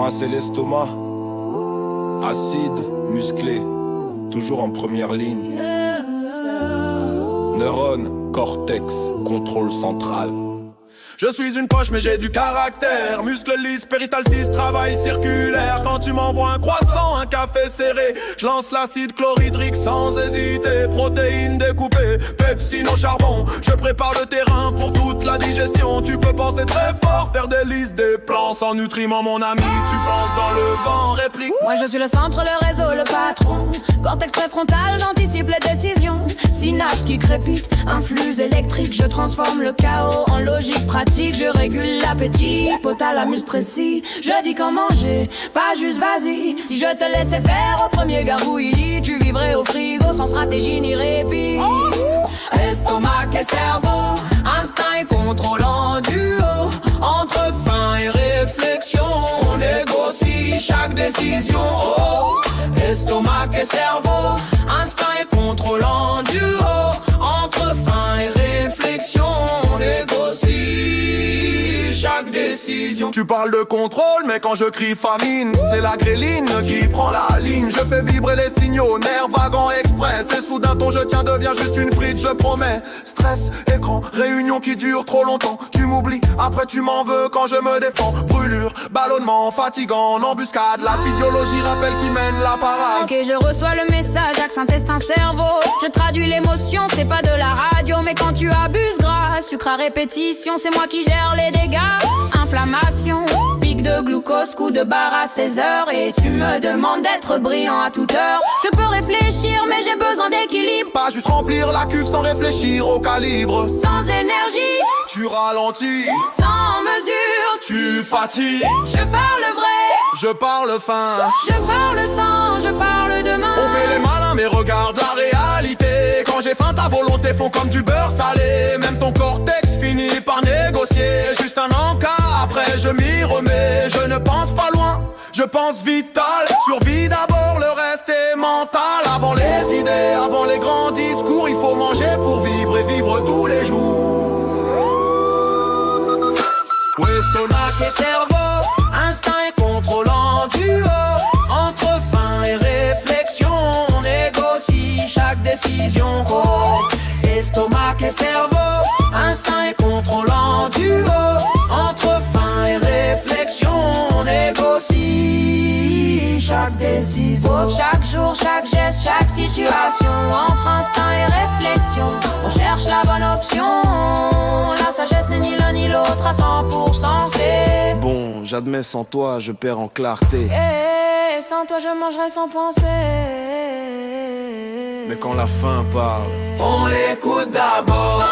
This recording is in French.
Moi c'est l'estomac, acide, musclé, toujours en première ligne. Neurones, cortex, contrôle central. Je suis une poche mais j'ai du caractère. Muscle lisse, péristaltis, travail circulaire. Quand tu m'envoies un croissant, un café serré, je lance l'acide chlorhydrique sans hésiter. Protéines découpées, pepsine au charbon. Je prépare le terrain pour toute la digestion. Tu peux penser très fort, faire des listes, des plans sans nutriments mon ami. Tu penses dans le vent, réplique. Moi je suis le centre, le réseau, le patron. Cortex préfrontal, j'anticipe les décisions. Synapses qui crépitent, un flux électrique. Je transforme le chaos en logique pratique. Je régule l'appétit, hypothalamus précis. Je dis quand manger, pas juste vas-y. Si je te laissais faire au premier gargouillis, tu vivrais au frigo sans stratégie ni répit. Estomac et cerveau, instinct et contrôle en duo. Entre faim et réflexion, on négocie chaque décision. Estomac et cerveau, instinct et contrôle en duo. Entre faim et réflexion, on négocie chaque décision. Tu parles de contrôle, mais quand je crie famine, c'est la gréline qui prend la ligne. Je fais vibrer les signaux, nerfs vagants express. Et soudain ton je tiens devient juste une frite, je promets. Stress, écran, réunion qui dure trop longtemps. Tu m'oublies, après tu m'en veux quand je me défends. Brûlure, ballonnement, fatigant, embuscade. La physiologie rappelle qui mène la parade. Ok, je reçois le message, axe intestin cerveau. Je traduis l'émotion, c'est pas de la radio. Mais quand tu abuses gras, sucre à répétition, c'est moi qui gère les dégâts. Inflammation, pic de glucose, coup de barre à 16h. Et tu me demandes d'être brillant à toute heure. Je peux réfléchir mais j'ai besoin d'équilibre. Pas juste remplir la cuve sans réfléchir au calibre. Sans énergie, tu ralentis, sans mesure, tu fatigues. je parle vrai, Je parle fin, je parle sans, je parle demain. on fait les malins mais regarde la réalité. Quand j'ai faim ta volonté fond comme du beurre salé. Même ton cortex finit par négocier. Juste un encas, après je m'y remets. Je ne pense pas loin, je pense vital. Survie d'abord, le reste est mental. Avant les idées, avant les grands discours, il faut manger pour vivre et vivre tous les jours. Estomac et cerveau, instinct et contrôle en duo. Entre faim et réflexion, on négocie chaque décision. Estomac et cerveau, instinct et contrôle en duo. Entre faim et réflexion, on négocie chaque décision. Chaque jour, chaque geste, chaque situation. Entre instinct et réflexion, on cherche la bonne option. La sagesse n'est ni l'un ni l'autre à 100% clé. Bon, j'admets sans toi, je perds en clarté. Et sans toi, je mangerai sans penser. Mais quand la faim parle, On l'écoute d'abord.